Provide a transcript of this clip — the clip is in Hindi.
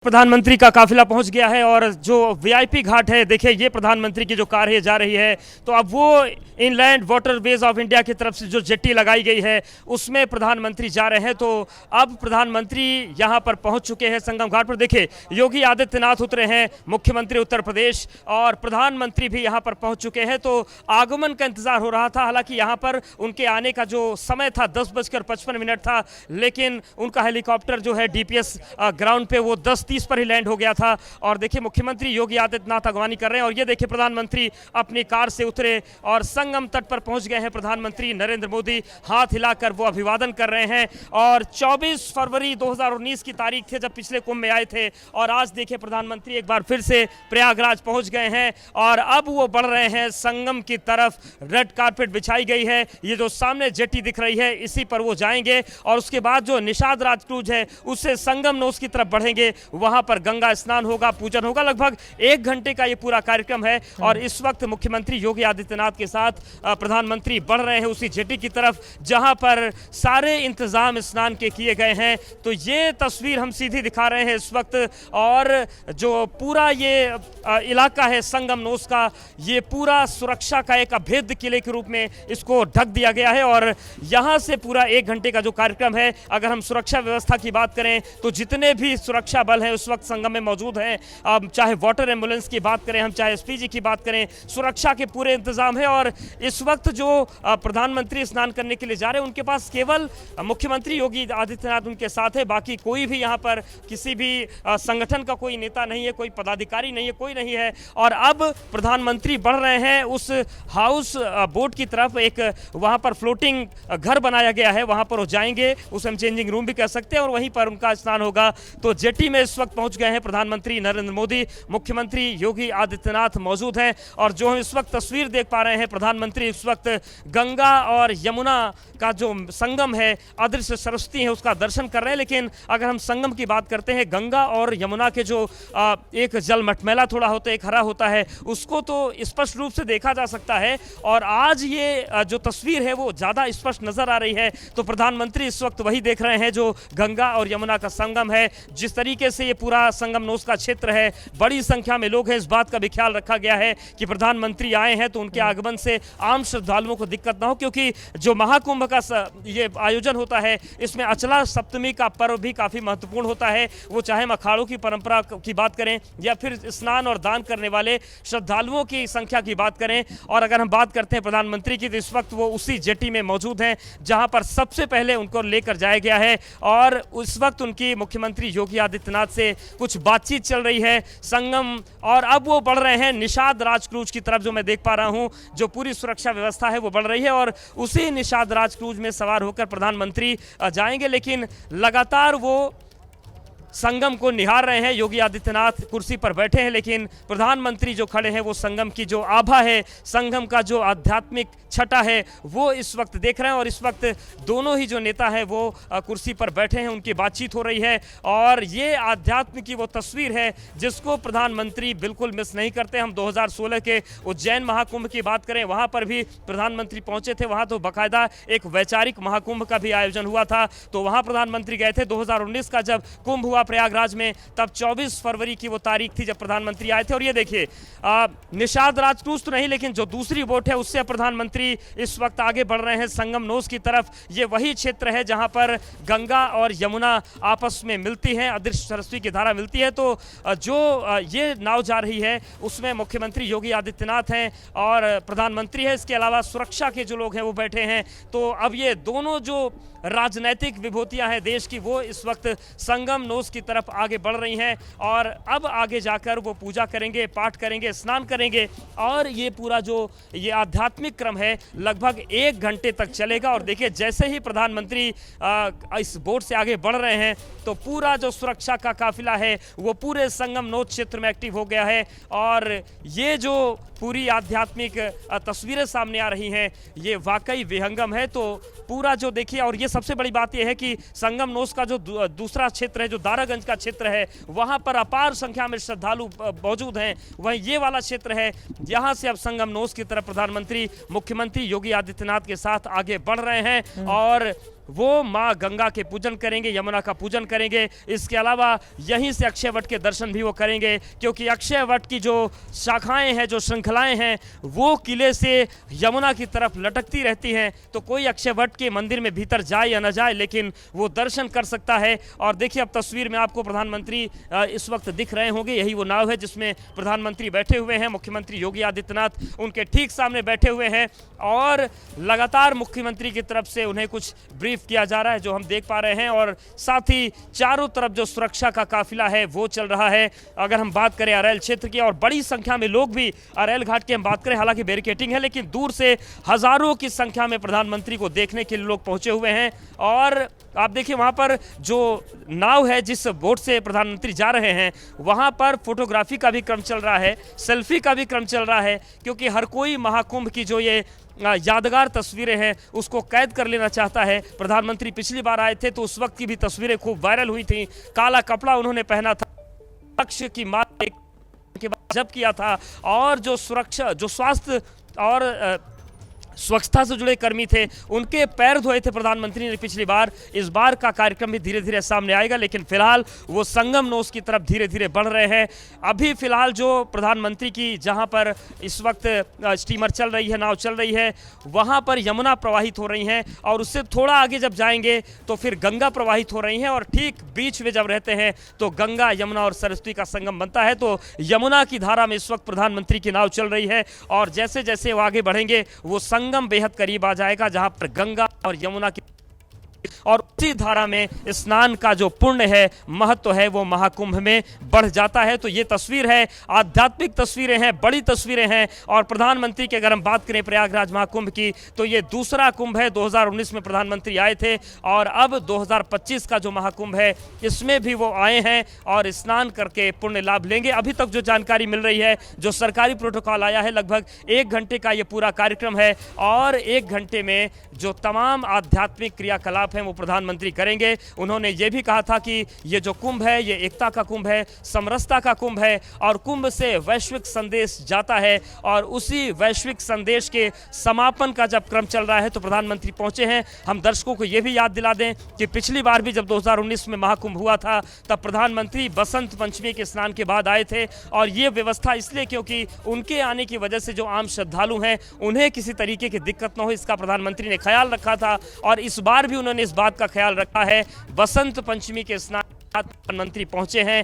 प्रधानमंत्री का काफिला पहुंच गया है और जो वीआईपी घाट है, देखिए ये प्रधानमंत्री की जो कार है जा रही है। तो अब वो इनलैंड वाटरवेज ऑफ इंडिया की तरफ से जो जेट्टी लगाई गई है उसमें प्रधानमंत्री जा रहे हैं। तो अब प्रधानमंत्री यहां पर पहुंच चुके हैं संगम घाट पर। देखिए योगी आदित्यनाथ उतरे हैं, मुख्यमंत्री उत्तर प्रदेश, और प्रधानमंत्री भी यहां पर पहुंच चुके हैं। तो आगमन का इंतजार हो रहा था। हालांकि यहां पर उनके आने का जो समय था 10:55 था, लेकिन उनका हेलीकॉप्टर जो है डीपीएस ग्राउंड पे वो 10:30 पर ही लैंड हो गया था। और देखिए मुख्यमंत्री योगी आदित्यनाथ अगवानी कर रहे हैं और ये देखिए प्रधानमंत्री अपनी कार से उतरे और संगम तट पर पहुंच गए हैं। प्रधानमंत्री नरेंद्र मोदी हाथ हिलाकर वो अभिवादन कर रहे हैं। और 24 फरवरी 2019 की तारीख थे जब पिछले कुंभ में आए थे, और आज देखिए प्रधानमंत्री एक बार फिर से प्रयागराज पहुंच गए हैं और अब वो बढ़ रहे हैं संगम की तरफ। रेड कारपेट बिछाई गई है, ये जो सामने जेट्टी दिख रही है इसी पर वो जाएंगे और उसके बाद जो निषाद राज क्रूज है उससे संगम नोस की तरफ बढ़ेंगे। वहां पर गंगा स्नान होगा, पूजन होगा। लगभग 1 घंटे का ये पूरा कार्यक्रम है और इस वक्त मुख्यमंत्री योगी आदित्यनाथ के साथ प्रधानमंत्री बढ़ रहे हैं उसी जेट्टी की तरफ जहां पर सारे इंतजाम स्नान के किए गए हैं। तो ये तस्वीर हम सीधी दिखा रहे हैं इस वक्त, और जो पूरा ये इलाका है संगम नोस का, ये पूरा सुरक्षा का एक अभेद्य किले के रूप में इसको ढक दिया गया है। और यहां से पूरा 1 घंटे का जो कार्यक्रम है, अगर हम सुरक्षा व्यवस्था की बात करें तो जितने भी सुरक्षा बल है उस वक्त संगम में मौजूद हैं। अब चाहे वाटर एम्बुलेंस की बात करें, हम चाहे एसपीजी की बात करें, सुरक्षा के पूरे इंतजाम है। और इस वक्त जो प्रधानमंत्री स्नान करने के लिए जा रहे हैं उनके पास केवल मुख्यमंत्री योगी आदित्यनाथ उनके साथ है, बाकी कोई भी यहाँ पर किसी भी संगठन का कोई नेता नहीं है, कोई पदाधिकारी नहीं है, कोई नहीं है। और अब प्रधानमंत्री बढ़ रहे हैं उस हाउस बोट की तरफ। एक वहाँ पर फ्लोटिंग घर बनाया गया है, वहाँ पर वो जाएंगे, उसे हम चेंजिंग रूम भी कह सकते हैं, और वहीं पर उनका स्नान होगा। तो जेट्टी में इस वक्त पहुंच गए हैं प्रधानमंत्री नरेंद्र मोदी, मुख्यमंत्री योगी आदित्यनाथ मौजूद हैं। और जो हम इस वक्त तस्वीर देख पा रहे हैं, प्रधानमंत्री इस वक्त गंगा और यमुना का जो संगम है, अदृश्य सरस्वती है, उसका दर्शन कर रहे हैं। लेकिन अगर हम संगम की बात करते हैं, गंगा और यमुना के जो एक जल मटमैला थोड़ा होता है, एक हरा होता है, उसको तो स्पष्ट रूप से देखा जा सकता है। और आज ये जो तस्वीर है वो ज़्यादा स्पष्ट नजर आ रही है। तो प्रधानमंत्री इस वक्त वही देख रहे हैं जो गंगा और यमुना का संगम है। जिस तरीके से ये पूरा संगम नोस का क्षेत्र है, बड़ी संख्या में लोग हैं, इस बात का भी ख्याल रखा गया है कि प्रधानमंत्री आए हैं तो उनके आगमन से आम श्रद्धालुओं को दिक्कत ना हो, क्योंकि जो महाकुंभ का ये आयोजन होता है इसमें अचला सप्तमी का पर्व भी काफ़ी महत्वपूर्ण होता है। वो चाहे हम अखाड़ों की परंपरा की बात करें या फिर स्नान और दान करने वाले श्रद्धालुओं की संख्या की बात करें। और अगर हम बात करते हैं प्रधानमंत्री की, तो इस वक्त वो उसी जेट्टी में मौजूद हैं जहां पर सबसे पहले उनको लेकर जाया गया है। और उस वक्त उनकी मुख्यमंत्री योगी आदित्यनाथ से कुछ बातचीत चल रही है संगम, और अब वो बढ़ रहे हैं निषाद राज क्रूज की तरफ, जो मैं देख पा रहा हूं। जो पूरी सुरक्षा व्यवस्था है वो बढ़ रही है और उसी निषाद राज क्रूज में सवार होकर प्रधानमंत्री जाएंगे। लेकिन लगातार वो संगम को निहार रहे हैं। योगी आदित्यनाथ कुर्सी पर बैठे हैं, लेकिन प्रधानमंत्री जो खड़े हैं वो संगम की जो आभा है, संगम का जो आध्यात्मिक छटा है वो इस वक्त देख रहे हैं। और इस वक्त दोनों ही जो नेता हैं वो कुर्सी पर बैठे हैं, उनकी बातचीत हो रही है। और ये आध्यात्म की वो तस्वीर है जिसको प्रधानमंत्री बिल्कुल मिस नहीं करते। हम 2016 के उज्जैन महाकुंभ की बात करें, वहाँ पर भी प्रधानमंत्री पहुँचे थे, वहाँ तो बाकायदा एक वैचारिक महाकुंभ का भी आयोजन हुआ था, तो वहाँ प्रधानमंत्री गए थे। 2019 का जब कुंभ हुआ प्रयागराज में, तब 24 फरवरी की वो तारीख थी जब प्रधानमंत्री आए थे। और ये देखिए निषाद राज क्रूज तो नहीं, लेकिन जो दूसरी बोट है उससे प्रधानमंत्री इस वक्त आगे बढ़ रहे हैं संगम नोस की तरफ। ये वही क्षेत्र है जहां पर गंगा और यमुना आपस में मिलती हैं, अदृश्य सरस्वती की धारा मिलती है। तो जो ये नाव जा रही है उसमें मुख्यमंत्री योगी आदित्यनाथ हैं और प्रधानमंत्री है, इसके अलावा सुरक्षा के जो लोग हैं वो बैठे हैं। तो अब ये दोनों जो राजनैतिक विभूतियां हैं देश की, वो इस वक्त संगम नोस की तरफ आगे बढ़ रही हैं। और अब आगे जाकर वो पूजा करेंगे, पाठ करेंगे, स्नान करेंगे, और ये पूरा जो ये आध्यात्मिक क्रम है लगभग 1 घंटे तक चलेगा। और देखिए जैसे ही प्रधानमंत्री इस बोट से आगे बढ़ रहे हैं तो पूरा जो सुरक्षा का काफिला है वो पूरे संगम नोस क्षेत्र में एक्टिव हो गया है। और ये जो पूरी आध्यात्मिक तस्वीरें सामने आ रही हैं ये वाकई विहंगम है। तो पूरा जो देखिए, और ये सबसे बड़ी बात यह है कि संगम नोस का जो दूसरा क्षेत्र है, जो दारागंज का क्षेत्र है, वहाँ पर अपार संख्या में श्रद्धालु मौजूद हैं। वहीं ये वाला क्षेत्र है, यहाँ से अब संगम नोस की तरफ प्रधानमंत्री मुख्यमंत्री योगी आदित्यनाथ के साथ आगे बढ़ रहे हैं। और वो माँ गंगा के पूजन करेंगे, यमुना का पूजन करेंगे। इसके अलावा यहीं से अक्षय वट के दर्शन भी वो करेंगे, क्योंकि अक्षय वट की जो शाखाएं हैं, जो श्रृंखलाएं हैं, वो किले से यमुना की तरफ लटकती रहती हैं। तो कोई अक्षय वट के मंदिर में भीतर जाए या न जाए, लेकिन वो दर्शन कर सकता है। और देखिए, अब तस्वीर में आपको प्रधानमंत्री इस वक्त दिख रहे होंगे। यही वो नाव है जिसमें प्रधानमंत्री बैठे हुए हैं। मुख्यमंत्री योगी आदित्यनाथ उनके ठीक सामने बैठे हुए हैं और लगातार मुख्यमंत्री की तरफ से उन्हें कुछ ब्रीफ किया जा रहा है, जो हम देख पा रहे हैं। और साथ ही चारों तरफ जो सुरक्षा का काफिला है वो चल रहा है। अगर हम बात करें अरैल क्षेत्र की, और बड़ी संख्या में लोग भी अरैल घाट की हम बात करें, हालांकि बैरिकेटिंग है, लेकिन दूर से हजारों की संख्या में प्रधानमंत्री को देखने के लिए लोग पहुंचे हुए हैं। और आप देखिए, वहां पर जो नाव है, जिस बोट से प्रधानमंत्री जा रहे हैं, वहां पर फोटोग्राफी का भी क्रम चल रहा है, सेल्फी का भी क्रम चल रहा है, क्योंकि हर कोई महाकुंभ की जो ये यादगार तस्वीरें हैं उसको कैद कर लेना चाहता है। प्रधानमंत्री पिछली बार आए थे तो उस वक्त की भी तस्वीरें खूब वायरल हुई थी। काला कपड़ा उन्होंने पहना था, पक्ष की मात के बाद जब किया था। और जो सुरक्षा, जो स्वास्थ्य और स्वच्छता से जुड़े कर्मी थे, उनके पैर धोए थे प्रधानमंत्री ने पिछली बार। इस बार का कार्यक्रम भी धीरे धीरे सामने आएगा, लेकिन फिलहाल वो संगम नोस की तरफ धीरे धीरे बढ़ रहे हैं। अभी फिलहाल जो प्रधानमंत्री की, जहां पर इस वक्त स्टीमर चल रही है, नाव चल रही है, वहां पर यमुना प्रवाहित हो रही हैं। और उससे थोड़ा आगे जब जाएंगे तो फिर गंगा प्रवाहित हो रही हैं। और ठीक बीच में जब रहते हैं तो गंगा, यमुना और सरस्वती का संगम बनता है। तो यमुना की धारा में इस वक्त प्रधानमंत्री की नाव चल रही है, और जैसे जैसे वो आगे बढ़ेंगे वो संगम बेहद करीब आ जाएगा, जहां पर गंगा और यमुना की और उसी धारा में स्नान का जो पुण्य है, महत्व है, वो महाकुंभ में बढ़ जाता है। तो ये तस्वीर है, आध्यात्मिक तस्वीरें हैं, बड़ी तस्वीरें हैं। और प्रधानमंत्री की अगर हम बात करें प्रयागराज महाकुंभ की, तो ये दूसरा कुंभ है। 2019 में प्रधानमंत्री आए थे, और अब 2025 का जो महाकुंभ है, इसमें भी वो आए हैं और स्नान करके पुण्य लाभ लेंगे। अभी तक जो जानकारी मिल रही है, जो सरकारी प्रोटोकॉल आया है, लगभग 1 घंटे का ये पूरा कार्यक्रम है। और 1 घंटे में जो तमाम आध्यात्मिक क्रियाकलाप हैं वो प्रधानमंत्री करेंगे। उन्होंने ये भी कहा था कि ये जो कुंभ है, ये एकता का कुंभ है, समरसता का कुंभ है, और कुंभ से वैश्विक संदेश जाता है। और उसी वैश्विक संदेश के समापन का जब क्रम चल रहा है तो प्रधानमंत्री पहुंचे हैं। हम दर्शकों को ये भी याद दिला दें कि पिछली बार भी जब 2019 में महाकुंभ हुआ था, तब प्रधानमंत्री बसंत पंचमी के स्नान के बाद आए थे। और ये व्यवस्था इसलिए क्योंकि उनके आने की वजह से जो आम श्रद्धालु हैं उन्हें किसी तरीके की दिक्कत न हो, इसका प्रधानमंत्री ने ख्याल रखा था। और इस बार भी उन्होंने इस बात का ख्याल रखा है। बसंत पंचमी के स्नान प्रधानमंत्री पहुंचे हैं